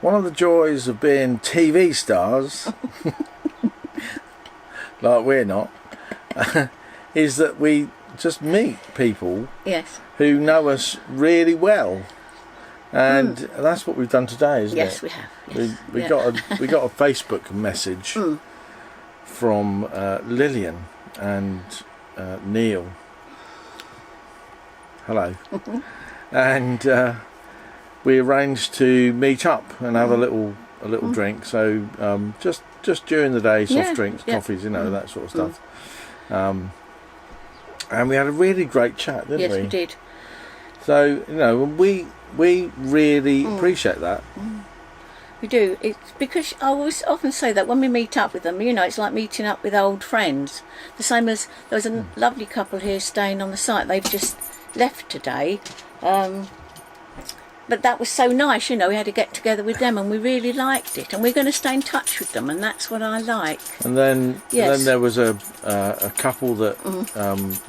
one of the joys of being TV stars, like we're not, is that we just meet people who know us really well. And that's what we've done today, isn't it? Yes, we have. Yes. We got a Facebook message from Lillian and Neil. Hello. And we arranged to meet up and have a little drink. So just during the day, soft drinks, coffees, that sort of stuff. And we had a really great chat, didn't we? Yes, we did. So we really appreciate that. We do. It's because I always often say that when we meet up with them, it's like meeting up with old friends. The same as there was a lovely couple here staying on the site. They've just left today. But that was so nice, we had to get together with them and we really liked it. And we're going to stay in touch with them, and that's what I like. And then there was a couple that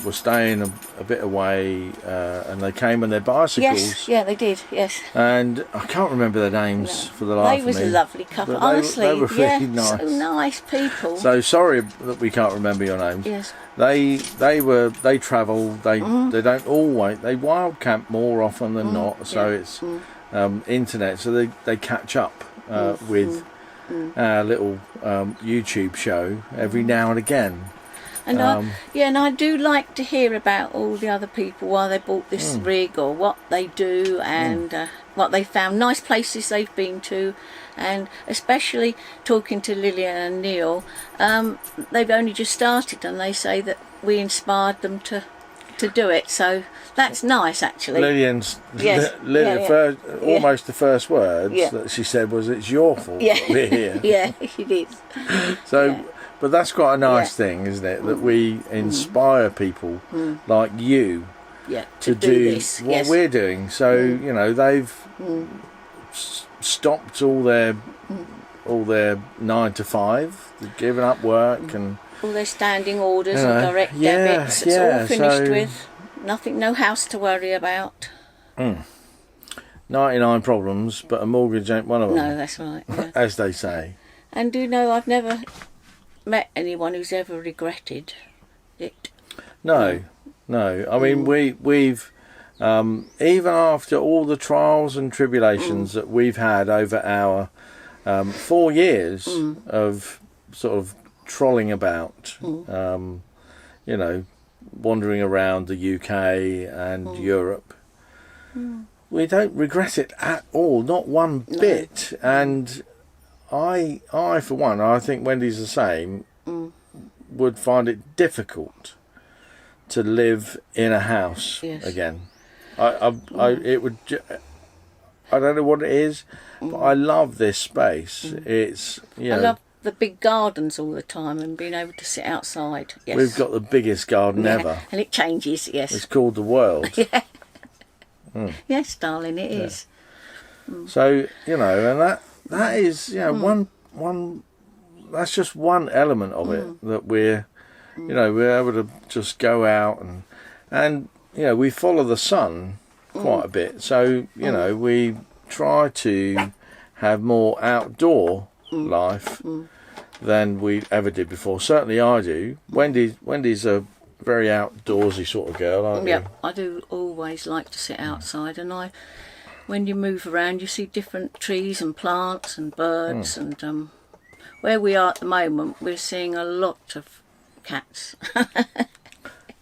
were staying a bit away, and they came on their bicycles. Yes, yeah, they did, yes. And I can't remember their names for the life of me. They was a lovely couple, honestly. They were really nice. So nice people. So sorry that we can't remember your names. Yes. They travel. They don't always. They wild camp more often than not. So it's internet. So they catch up with our little YouTube show every now and again. And I do like to hear about all the other people, why they bought this rig or what they do and what they found, nice places they've been to. And especially talking to Lillian and Neil, they've only just started and they say that we inspired them to do it. So that's nice, actually. Lillian's almost the first words that she said was, "It's your fault that we're here." Yeah, it is. So, but that's quite a nice thing, isn't it? That we inspire people like you to do this, what we're doing. So they've stopped all their 9 to 5. They've given up work and all their standing orders and direct debits. It's all finished with. Nothing, no house to worry about. 99 problems, but a mortgage ain't one of them. No, that's right. Yeah. As they say. And I've never met anyone who's ever regretted it. No. I mean, we've even after all the trials and tribulations that we've had over our 4 years of sort of trolling about, wandering around the UK and Europe, we don't regret it at all, not one bit. And I for one, I think Wendy's the same, would find it difficult to live in a house again. It would. I don't know what it is, but I love this space. It's I love the big gardens all the time and being able to sit outside. Yes. We've got the biggest garden ever, and it changes. Yes, it's called the world. Yes, darling, it is. So and that is one. That's just one element of it that we're able to just go out and we follow the sun quite a bit. So we try to have more outdoor life than we ever did before. Certainly I do. Wendy's a very outdoorsy sort of girl, aren't you? Yeah, I do always like to sit outside, and when you move around you see different trees and plants and birds and where we are at the moment we're seeing a lot of cats.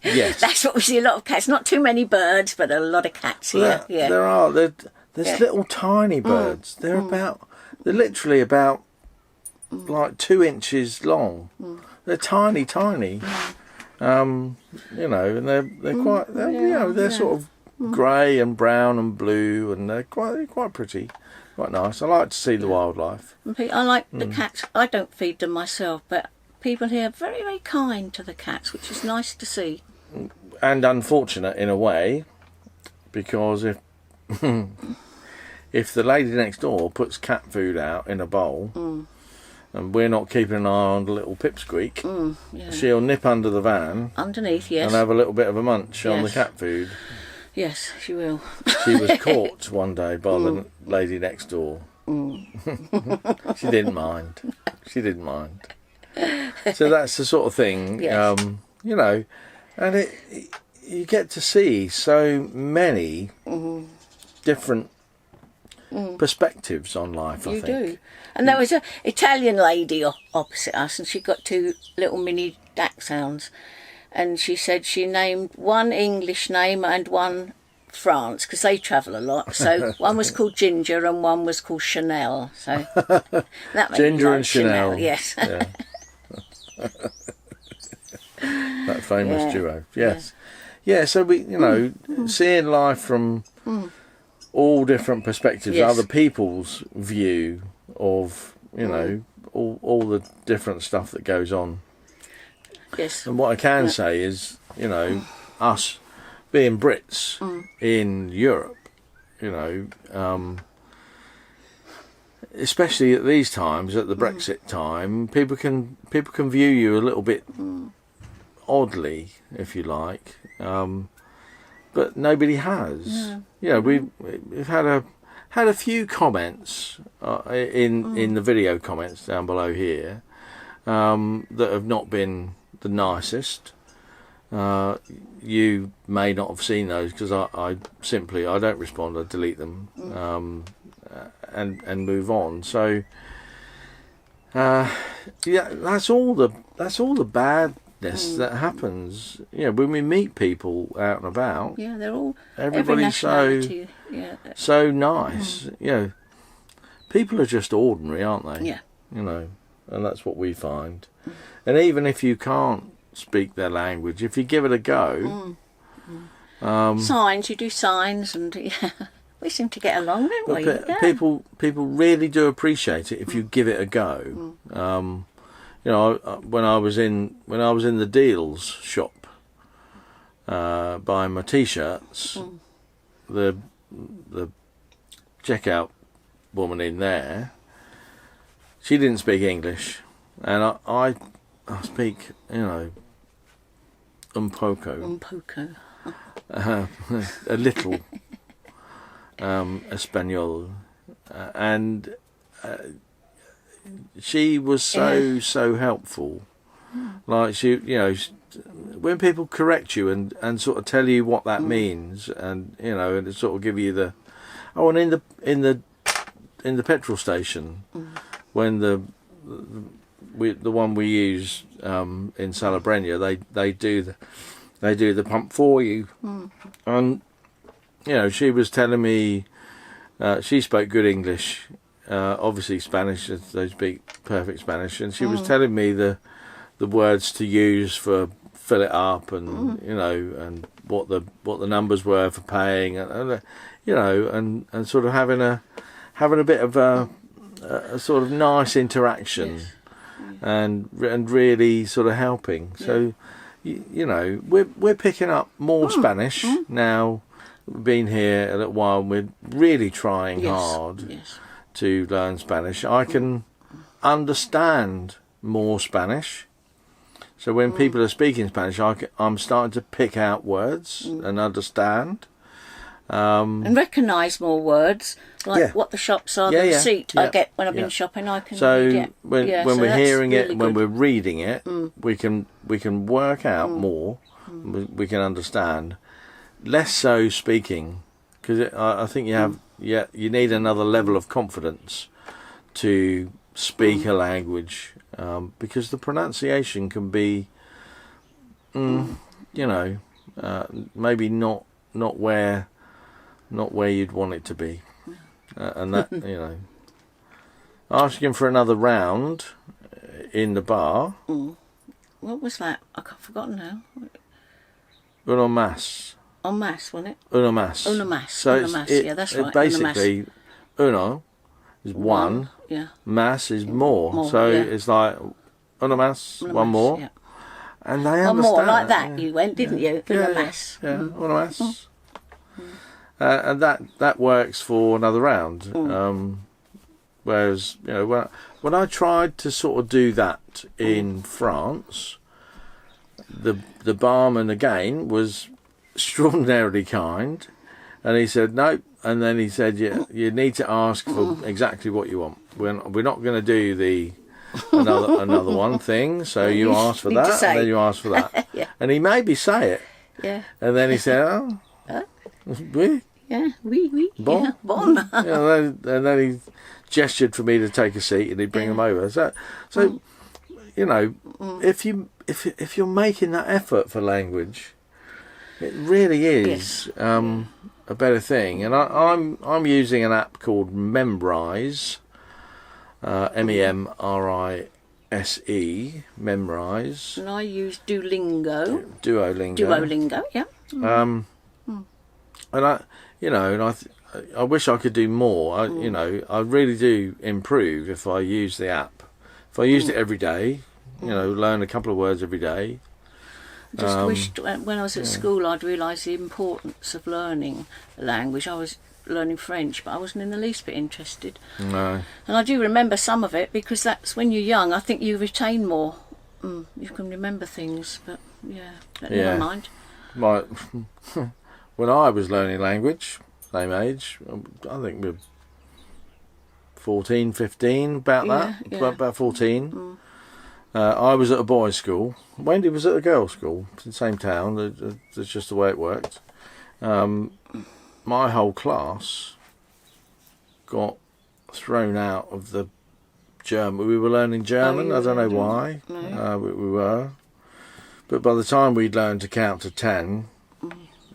Yes. That's what we see, a lot of cats. Not too many birds, but a lot of cats here. There are. There's little tiny birds. They're literally about like 2 inches long. They're tiny. And they're quite. They're sort of grey and brown and blue, and they're quite pretty, quite nice. I like to see the wildlife. I like the cats. I don't feed them myself, but people here are very, very kind to the cats, which is nice to see. And unfortunate in a way, because if the lady next door puts cat food out in a bowl and we're not keeping an eye on the little pipsqueak, she'll nip under the van underneath, and have a little bit of a munch on the cat food. Yes, she will. She was caught one day by the lady next door She didn't mind. She didn't mind. So that's the sort of thing, Yes. you know, and you get to see so many different perspectives on life, I You think. do. And there was an Italian lady opposite us, and she got 2 little mini dachshunds. And she said she named one English name and one France, because they travel a lot. So one was called Ginger and one was called Chanel. So that made Ginger me and Chanel. yes. Yeah. That famous duo. Yes. Yeah, so we, you know, seeing life from all different perspectives, Yes. other people's view of, you know, all the different stuff that goes on. Yes. And what I can say is, you know, us being Brits in Europe, you know, especially at these times, at the Brexit time, people can view you a little bit oddly, if you like, but nobody has. No. You know, we've had a few comments in the video comments down below here that have not been the nicest. You may not have seen those because I don't respond. I delete them and move on. So yeah, that's all the badness that happens. You know, when we meet people out and about. Yeah, they're all Everybody's so nice. You know, people are just ordinary, aren't they? Yeah. You know, and that's what we find. And even if you can't speak their language, if you give it a go, signs, you do signs, and we seem to get along, don't we? Yeah. people really do appreciate it if you give it a go. You know, when I was in the deals shop buying my t-shirts, the checkout woman in there, she didn't speak English, and I speak, you know, un poco, a little Espanol, and she was so helpful. Like, she, you know, when people correct you and sort of tell you what that means, and you know, and sort of give you the and in the petrol station, when the one we use in Salabreña, they do the pump for you, and you know, she was telling me she spoke good English, obviously Spanish, they speak perfect Spanish, and she was telling me the words to use for fill it up, and you know, and what the numbers were for paying, and you know, and sort of having a bit of a sort of nice interaction. Yes. And really sort of helping. Yeah. So you know, we're picking up more Spanish now. We've been here a little while, and we're really trying hard to learn Spanish. I can understand more Spanish. So when people are speaking Spanish, I'm starting to pick out words and understand. And recognise more words, like what the shops are, the receipt I get when I've been shopping, I can read. When we're hearing really it, when we're reading it, we can work out more, we can understand. Less so speaking, because I think you need another level of confidence to speak a language, because the pronunciation can be, you know, maybe not where you'd want it to be, and that, you know, asking for another round in the bar. What was that? I've forgotten now. Uno más. En masse, wasn't it? Uno más. Uno más. So Uno más. Yeah, that's right. Basically, uno is one. Yeah. Más is more. So it's like uno más, one more. Yeah. And they understand. One more, like that you went, didn't you? Uno más. Yeah, uno más. And that works for another round. Whereas, you know, when I tried to sort of do that in France, the barman again was extraordinarily kind, and he said, "No, and then he said, you need to ask for exactly what you want. We're not going to do the another one thing, so you ask for that, and then you ask for that. Yeah. And he made me say it. Yeah. And then he said, oui. Yeah, oui. Bon. Yeah, bon. And then he gestured for me to take a seat, and he'd bring them over. So you know, if you're making that effort for language, it really is a better thing. And I'm using an app called Memrise, Memrise, Memrise. And I use Duolingo. Duolingo, yeah. And I wish I could do more. I really do improve if I use the app. If I used it every day, learn a couple of words every day. Just wished when I was at school I'd realised the importance of learning a language. I was learning French, but I wasn't in the least bit interested. No. And I do remember some of it because that's when you're young. I think you retain more. You can remember things, but never mind. When I was learning language, same age, I think we're 14, 15, about 14. I was at a boys' school. Wendy was at a girls' school, in the same town. That's just the way it worked. My whole class got thrown out of the German. We were learning German. I don't know why. No. We were. But by the time we'd learned to count to 10,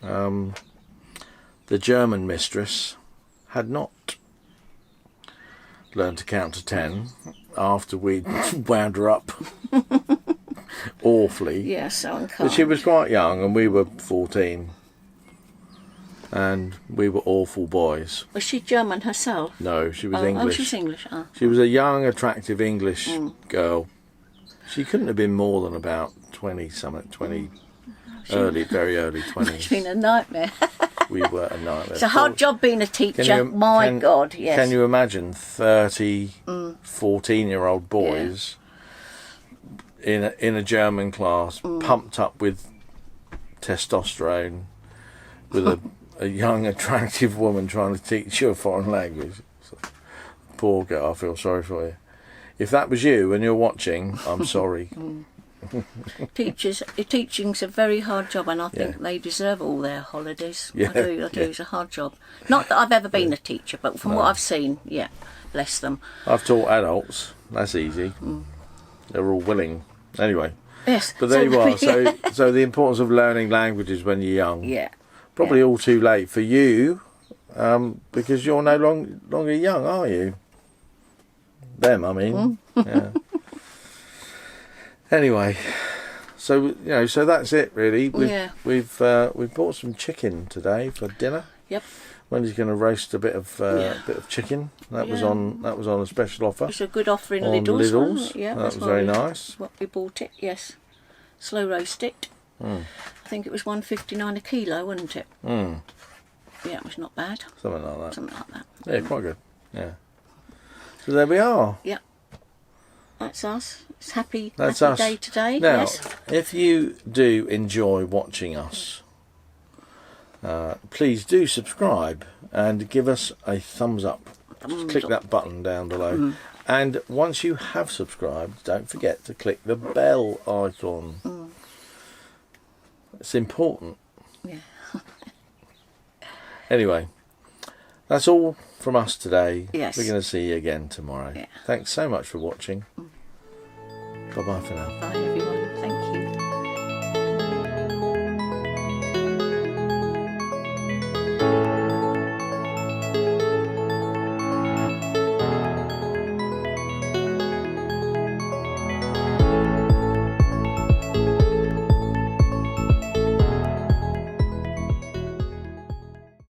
the German mistress had not learned to count to 10 after we'd wound her up awfully. Yeah, so unkind. But she was quite young, and we were 14. And we were awful boys. Was she German herself? No, she was English. Oh, she's English. Oh. She was a young, attractive English girl. She couldn't have been more than about 20-something, very early 20s. It's been a nightmare. We were a nightmare. It's a hard job being a teacher. My God, yes. Can you imagine 30, 14-year-old boys in a German class, pumped up with testosterone, with a young, attractive woman trying to teach you a foreign language? So, poor girl, I feel sorry for you. If that was you and you're watching, I'm sorry. Teaching's a very hard job, and I think they deserve all their holidays. Yeah, I do. It's a hard job. Not that I've ever been a teacher, but from what I've seen, bless them. I've taught adults. That's easy. They're all willing. Anyway. Yes. But there you are. So the importance of learning languages when you're young. Yeah. Probably all too late for you, because you're no longer young, are you? Them, I mean. Yeah. Anyway, so that's it really. We've bought some chicken today for dinner. Yep. Wendy's going to roast a bit of chicken. That was on a special offer. It's a good offer in on Lidl's. Yeah, that was very nice. What we bought it, yes. Slow roast it. I think it was $1.59 a kilo, wasn't it? Yeah, it was not bad. Something like that. Yeah, quite good. Yeah. So there we are. Yep. That's us. It's happy us. Day today. Now, yes. if you do enjoy watching us, please do subscribe and give us a thumbs up. Just click that button down below. And once you have subscribed, don't forget to click the bell icon. It's important. Yeah. Anyway, that's all from us today. Yes. We're going to see you again tomorrow. Yeah. Thanks so much for watching. Bye-bye for now. Bye, everyone. Thank you.